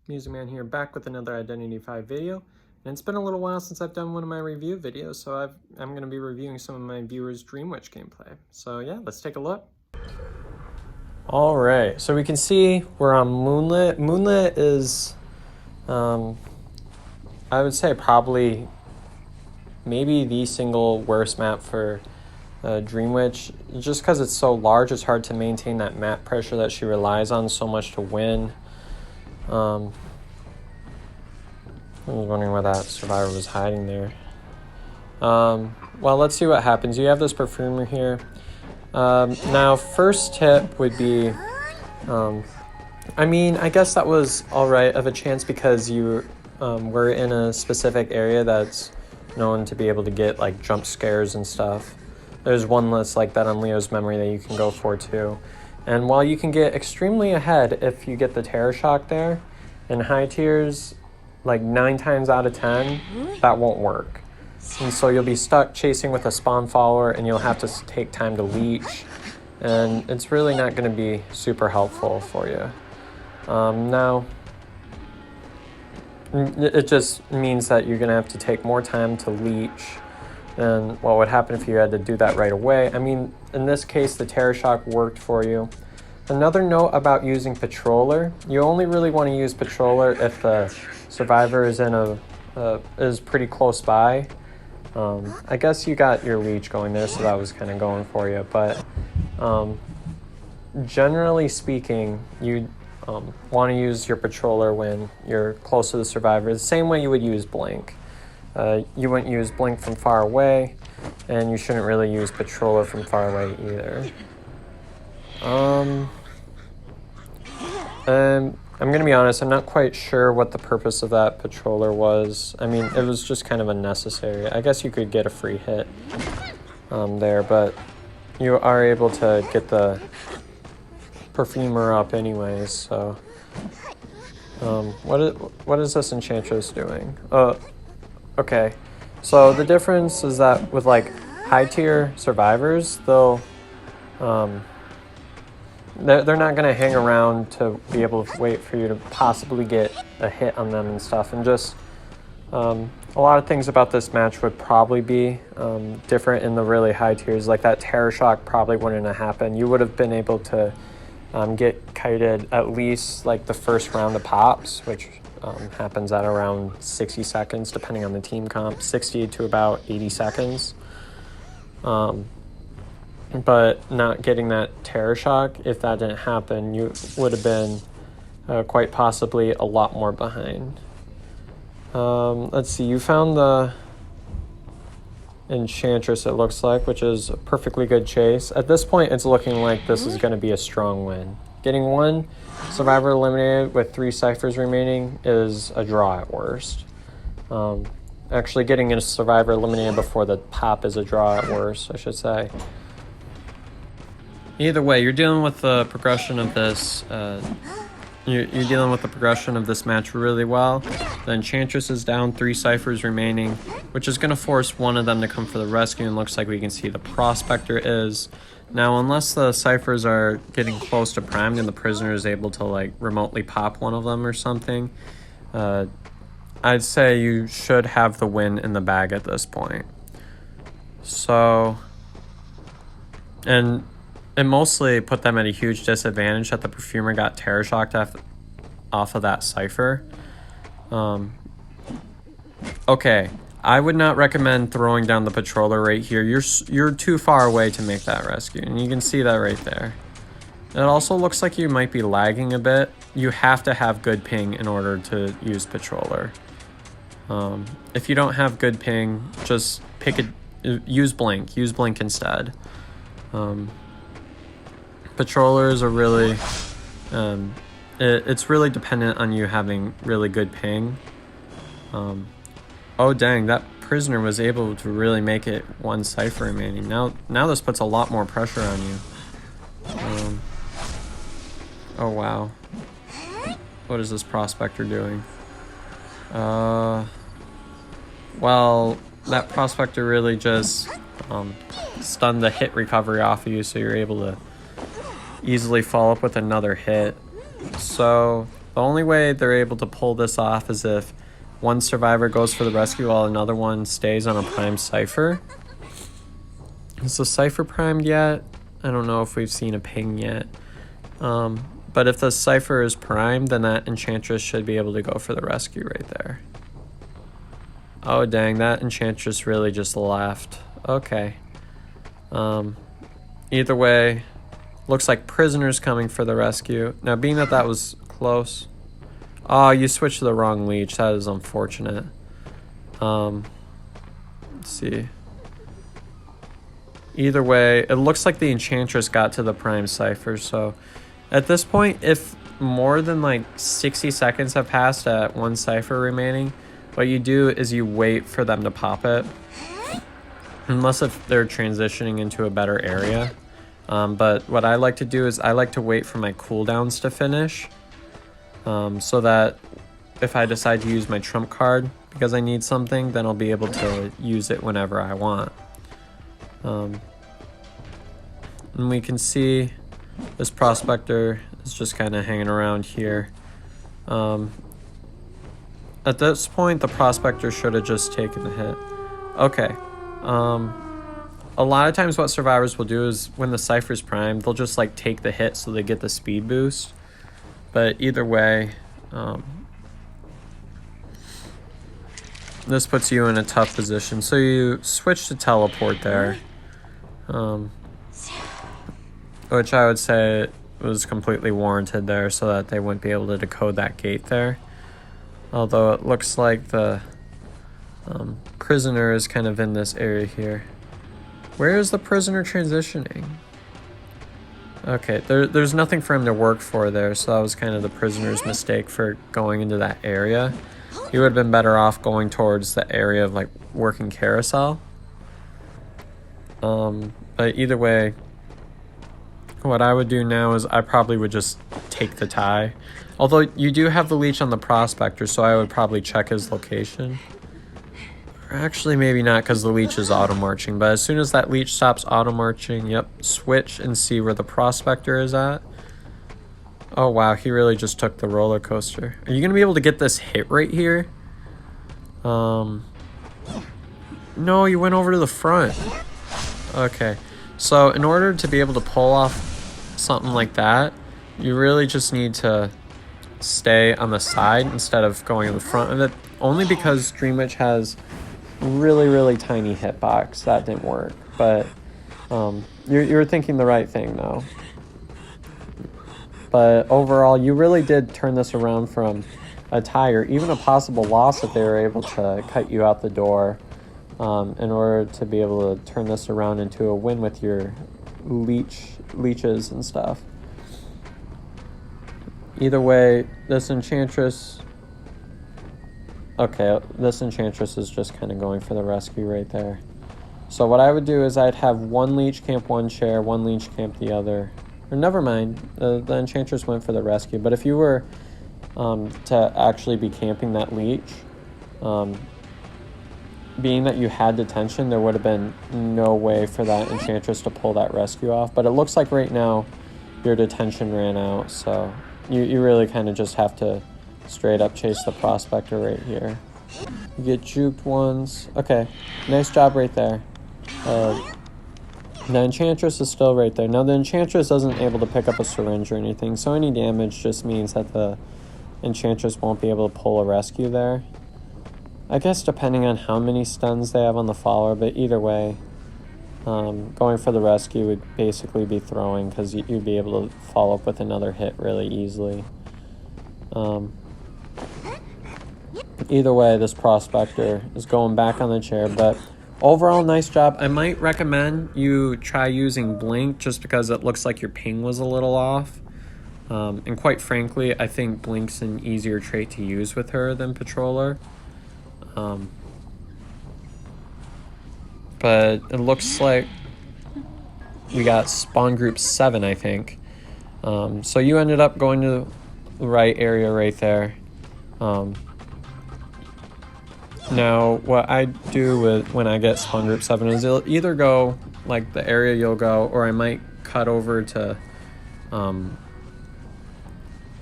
Music Man here, back with another Identity V video. And it's been a little while since I've done one of my review videos, so I'm going to be reviewing some of my viewers' Dream Witch gameplay. So yeah, let's take a look. Alright, so we can see we're on Moonlit. Moonlit is, I would say probably maybe the single worst map for Dream Witch. Just because it's so large, it's hard to maintain that map pressure that she relies on so much to win. I was wondering why that survivor was hiding there. Well, let's see what happens. You have this perfumer here. Now, first tip would be, I mean, I guess that was alright of a chance because you were in a specific area that's known to be able to get like jump scares and stuff. There's one list like that on Leo's memory that you can go for too. And while you can get extremely ahead if you get the Terror Shock there, in high tiers, like 9 times out of 10, that won't work. And so you'll be stuck chasing with a spawn follower and you'll have to take time to leech. And it's really not going to be super helpful for you. Now, it just means that you're going to have to take more time to leech than what would happen if you had to do that right away. I mean, in this case, the Terror Shock worked for you. Another note about using Patroller, you only really want to use Patroller if the survivor is in is pretty close by. I guess you got your leech going there, so that was kind of going for you. But generally speaking, you want to use your Patroller when you're close to the survivor, the same way you would use Blink. You wouldn't use Blink from far away, and you shouldn't really use Patroller from far away either. I'm gonna be honest, I'm not quite sure what the purpose of that Patroller was. I mean, it was just kind of unnecessary. I guess you could get a free hit there, but you are able to get the Perfumer up anyways, so... what is this Enchantress doing? Okay, so the difference is that with like high tier survivors, they'll they're not going to hang around to be able to wait for you to possibly get a hit on them and stuff. And just a lot of things about this match would probably be different in the really high tiers. Like that Terror Shock probably wouldn't have happened. You would have been able to get kited at least like the first round of pops, which happens at around 60 seconds, depending on the team comp, 60 to about 80 seconds. But not getting that Terror Shock, if that didn't happen, you would have been quite possibly a lot more behind. Let's see, you found the Enchantress, it looks like, which is a perfectly good chase. At this point, it's looking like this is going to be a strong win. Getting one survivor eliminated with 3 ciphers remaining is a draw at worst. Actually, getting a survivor eliminated before the pop is a draw at worst, I should say. Either way, you're dealing with the progression of this. You're dealing with the progression of this match really well. The Enchantress is down, 3 ciphers remaining, which is going to force one of them to come for the rescue. And looks like we can see the Prospector is. Now, unless the ciphers are getting close to primed and the prisoner is able to like remotely pop one of them or something, I'd say you should have the win in the bag at this point. So, and it mostly put them at a huge disadvantage that the Perfumer got Terror Shocked off of that cipher. Okay, I would not recommend throwing down the Patroller right here. You're too far away to make that rescue, and you can see that right there. It also looks like you might be lagging a bit. You have to have good ping in order to use Patroller. If you don't have good ping, just use Blink. Use Blink instead. Patrollers are really, it's really dependent on you having really good ping. Oh dang, that prisoner was able to really make it 1 cipher remaining. Now this puts a lot more pressure on you. Oh wow. What is this Prospector doing? Well, that Prospector really just stunned the hit recovery off of you, so you're able to easily follow up with another hit. So The only way they're able to pull this off is if one survivor goes for the rescue while another one stays on a primed Cypher. Is the Cypher primed yet? I don't know if we've seen a ping yet. But if the Cypher is primed, then that Enchantress should be able to go for the rescue right there. Oh dang, that Enchantress really just left. Okay. Either way, looks like Prisoner's coming for the rescue. Now, being that that was close. Oh, you switched to the wrong leech. That is unfortunate. Let's see. Either way, it looks like the Enchantress got to the prime Cypher, so at this point, if more than like 60 seconds have passed at one Cypher remaining, what you do is you wait for them to pop it. Unless if they're transitioning into a better area. But what I like to do is I like to wait for my cooldowns to finish. So that if I decide to use my trump card because I need something, then I'll be able to use it whenever I want. And we can see this Prospector is just kind of hanging around here. At this point, the Prospector should have just taken the hit. Okay. A lot of times what survivors will do is when the Cypher's primed, they'll just like take the hit so they get the speed boost. But either way, this puts you in a tough position. So you switch to teleport there, which I would say was completely warranted there so that they wouldn't be able to decode that gate there. Although it looks like the Prisoner is kind of in this area here. Where is the Prisoner transitioning? Okay, there's nothing for him to work for there, so that was kind of the Prisoner's mistake for going into that area. He would have been better off going towards the area of like working carousel. But either way, what I would do now is I probably would just take the tie. Although you do have the leech on the Prospector, so I would probably check his location. Or actually, maybe not because the leech is auto-marching. But as soon as that leech stops auto-marching, yep, switch and see where the Prospector is at. Oh, wow, he really just took the roller coaster. Are you going to be able to get this hit right here? No, you went over to the front. Okay, so in order to be able to pull off something like that, you really just need to stay on the side instead of going in the front of it. Only because Dream Witch has really tiny hitbox. That didn't work. But you're thinking the right thing though. But overall, you really did turn this around from a tie or even a possible loss if they were able to cut you out the door in order to be able to turn this around into a win with your leeches and stuff. Either way, this Enchantress... Okay, this Enchantress is just kind of going for the rescue right there. So what I would do is I'd have one leech camp one chair, one leech camp the other. Or never mind, the Enchantress went for the rescue. But if you were to actually be camping that leech, being that you had detention, there would have been no way for that Enchantress to pull that rescue off. But it looks like right now your detention ran out, so you really kind of just have to straight up chase the Prospector right here. You get juked once. Okay, nice job right there. The Enchantress is still right there. Now the Enchantress isn't able to pick up a syringe or anything, so any damage just means that the Enchantress won't be able to pull a rescue there. I guess depending on how many stuns they have on the follower, but either way, going for the rescue would basically be throwing because you'd be able to follow up with another hit really easily. Either way, this Prospector is going back on the chair, but overall, nice job. I might recommend you try using Blink just because it looks like your ping was a little off. And quite frankly, I think Blink's an easier trait to use with her than Patroller. But it looks like we got spawn group 7, I think. So you ended up going to the right area right there. Now, what I do with when I get spawn group 7 is it'll either go like the area you'll go, or I might cut over to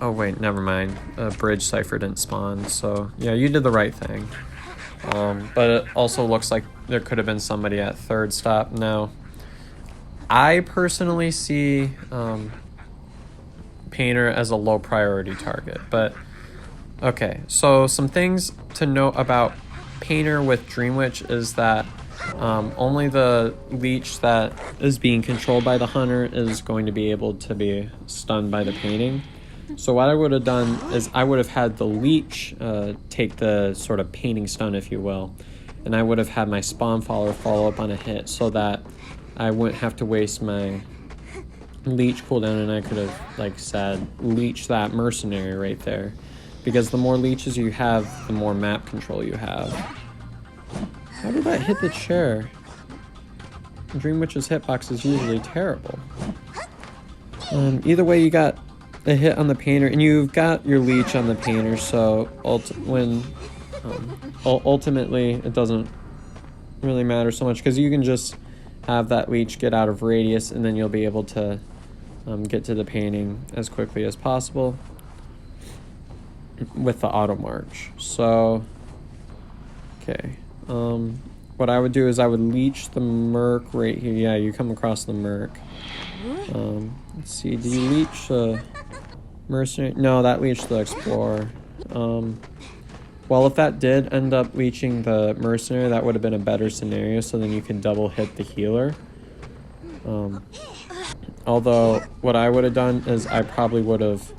Oh wait, never mind. Bridge cipher didn't spawn, so yeah, you did the right thing. But it also looks like there could have been somebody at third stop. Now, I personally see Painter as a low priority target, but okay. So some things to note about Painter with Dream Witch is that only the leech that is being controlled by the hunter is going to be able to be stunned by the painting. So what I would have done is I would have had the leech take the sort of painting stun, if you will, and I would have had my spawn follow up on a hit so that I wouldn't have to waste my leech cooldown, and I could have, like said, leech that mercenary right there, because the more leeches you have, the more map control you have. How did that hit the chair? Dream Witch's hitbox is usually terrible. Either way, you got a hit on the painter, and you've got your leech on the painter, so ultimately it doesn't really matter so much, because you can just have that leech get out of radius, and then you'll be able to get to the painting as quickly as possible with the auto march. So, okay. What I would do is I would leech the merc right here. Yeah, you come across the merc. Let's see, do you leech the mercenary? No, that leeched the explorer. Well, if that did end up leeching the mercenary, that would have been a better scenario, so then you can double hit the healer. Although, what I would have done is I probably would have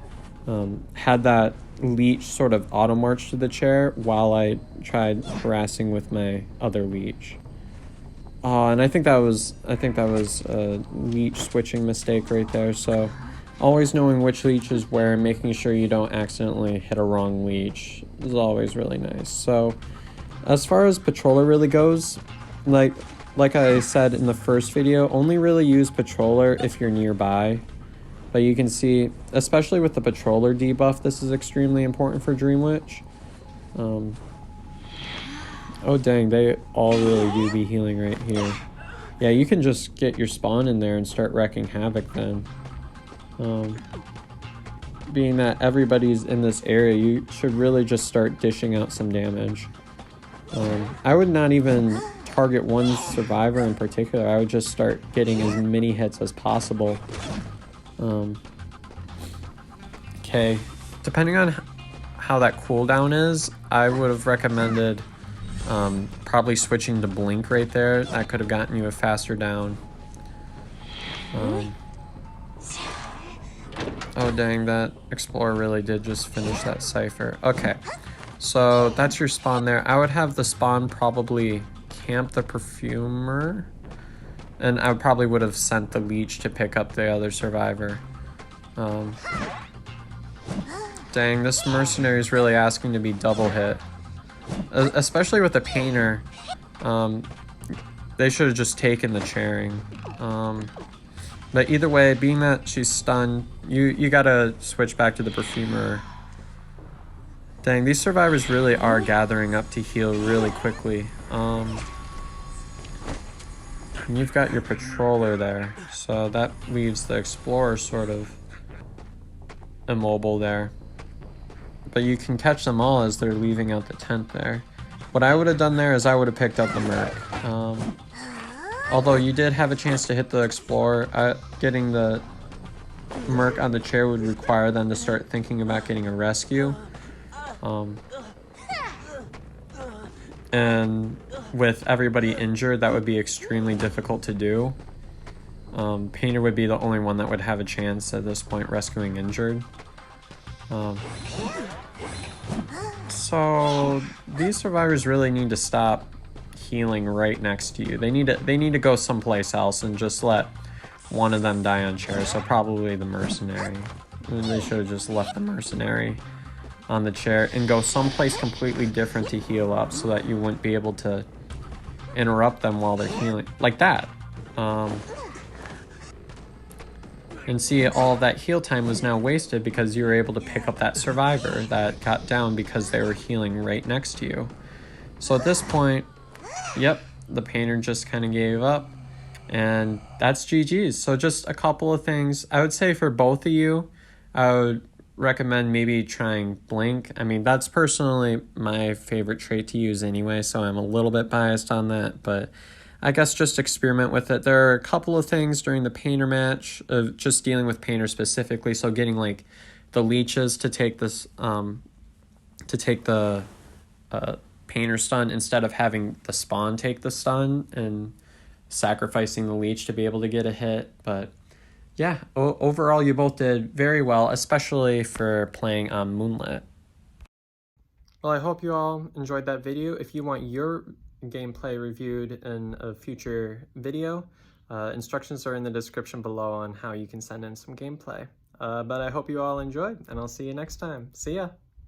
had that leech sort of auto march to the chair while I tried harassing with my other leech. Oh, and I think that was a leech switching mistake right there. So always knowing which leech is where and making sure you don't accidentally hit a wrong leech is always really nice. So as far as patroller really goes, like I said in the first video, only really use patroller if you're nearby. But you can see, especially with the patroller debuff, this is extremely important for Dream Witch. Oh dang, they all really do be healing right here. Yeah, you can just get your spawn in there and start wrecking havoc then. Being that everybody's in this area, you should really just start dishing out some damage. I would not even target one survivor in particular. I would just start getting as many hits as possible. Okay, depending on how that cooldown is, I would have recommended probably switching to blink right there. That could have gotten you a faster down. Oh dang, that explorer really did just finish that cipher. Okay, so that's your spawn there. I would have the spawn probably camp the perfumer, and I probably would have sent the leech to pick up the other survivor. Dang, this mercenary is really asking to be double hit. Especially with the painter. They should have just taken the chairing. But either way, being that she's stunned, you gotta switch back to the perfumer. Dang, these survivors really are gathering up to heal really quickly. And you've got your patroller there, so that leaves the explorer sort of immobile there. But you can catch them all as they're leaving out the tent there. What I would have done there is I would have picked up the merc. Although you did have a chance to hit the explorer, getting the merc on the chair would require them to start thinking about getting a rescue. And with everybody injured, that would be extremely difficult to do. Painter would be the only one that would have a chance at this point rescuing injured. So these survivors really need to stop healing right next to you. They need to go someplace else and just let one of them die on chair. So probably the mercenary. And they should have just left the mercenary on the chair and go someplace completely different to heal up, so that you wouldn't be able to interrupt them while they're healing like that. And see, all of that heal time was now wasted because you were able to pick up that survivor that got down because they were healing right next to you. So at this point, yep, the painter just kind of gave up, and that's GG's. So just a couple of things I would say for both of you. I would recommend maybe trying Blink. I mean, that's personally my favorite trait to use anyway, so I'm a little bit biased on that, but I guess just experiment with it. There are a couple of things during the Painter match of just dealing with Painter specifically, so getting like the leeches to take this to take the Painter stun instead of having the spawn take the stun and sacrificing the leech to be able to get a hit. But yeah, overall you both did very well, especially for playing on Moonlit. Well, I hope you all enjoyed that video. If you want your gameplay reviewed in a future video, instructions are in the description below on how you can send in some gameplay. But I hope you all enjoyed, and I'll see you next time. See ya!